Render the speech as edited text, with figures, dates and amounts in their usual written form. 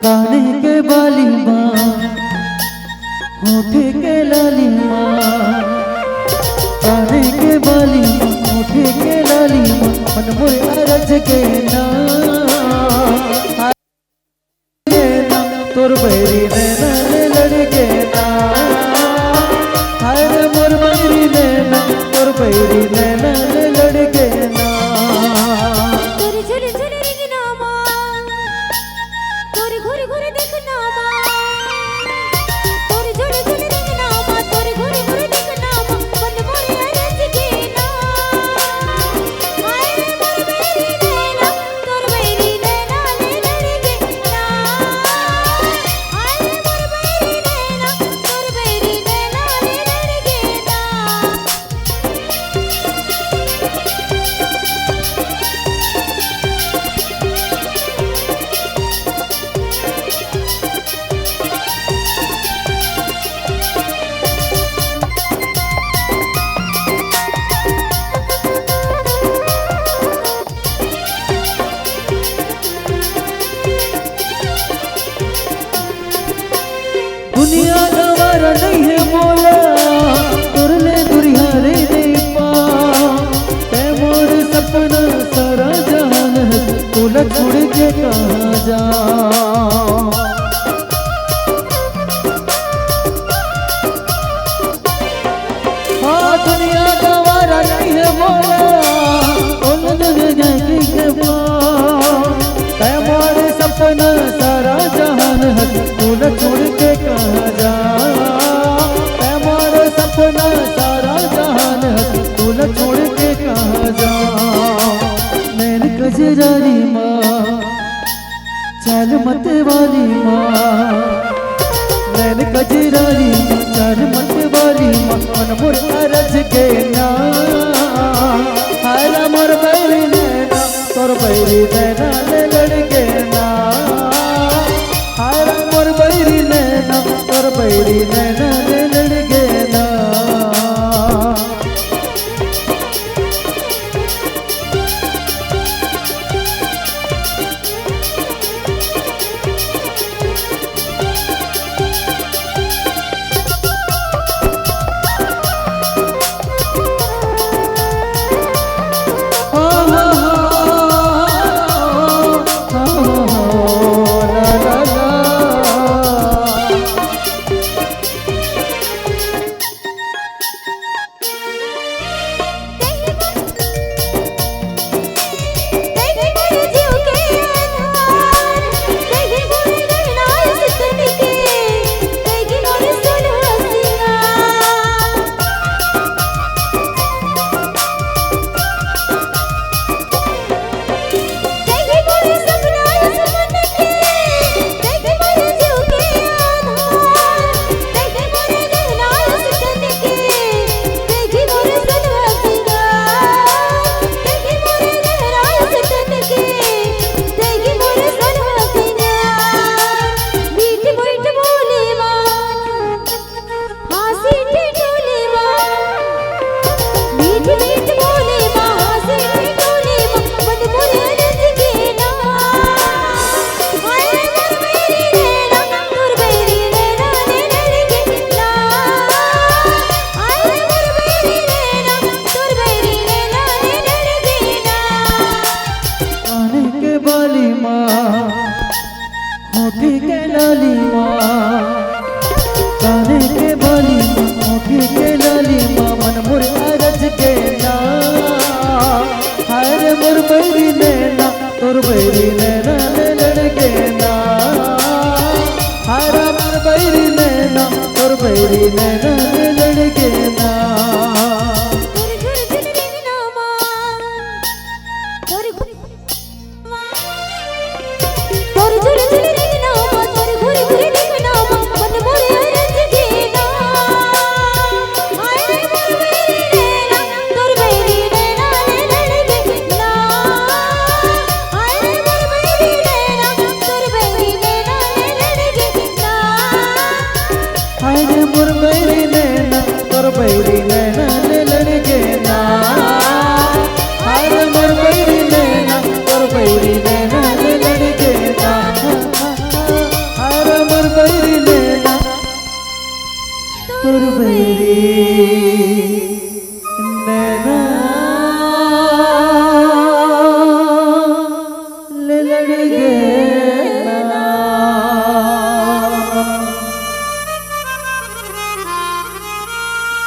काने के बाली माँ, होठे के लाली माँ, काने के बाली माँ, होठे के लाली माँ, मन मोरे अरज के ना तोर बैरी नैना ले लड़के ना, हाय रे मोर बैरी नैना, तोर बैरी नैना ले लड़के ना। तोरी झुरी झुरी रिंगना माँ, तोरी घुरी घुरी देखना माँ, तोरी झुरी झुरी रिंगना माँ, तोरी घुरी घुरी देखना माँ, मन मोरे अरज के ना, हाय रे मोर बैरी नैना, तोर बैरी नैना ले लड़के ना, हाय रे मोर बैरी नैना, तोर बैरी नैना ले लड़के ना। दुनिया गवारा नहीं है मोला, तुरले दुरिहारे नहीं पा, ते मोर सपना सारा जहान है, तोला छोड़ के कहाँ जा। हाँ दुनिया गवारा नहीं है मोला, तोला दुनिया के पा, ते मोर सपना सारा जहान है, तोला छोड़ के कहाँ जा। हमारा सपना सारा जहान है, तोला छोड़ के कहाँ जा। नैन कजरारी माँ, चाल मत वाली माँ, नैन कजरारी माँ, चाल मत वाली माँ, मन मोर अरज के ना, हाय मोर बैरी नैना, तोर बैरी नैना ले लड़के ना, हाय मोर बैरी नैना, तोर बैरी नैना ले लड़के ना। होठी के लाली माँ, काने के बाली माँ, होठी के लाली माँ, मन मोर अरज के ना, हाय रे मोर बैरी नैना, तोर बैरी नैना ले लड़के ना, हाय रे मोर बैरी नैना, तोर बैरी नैना ले लड़के ना। बैरी नैना तोर बैरी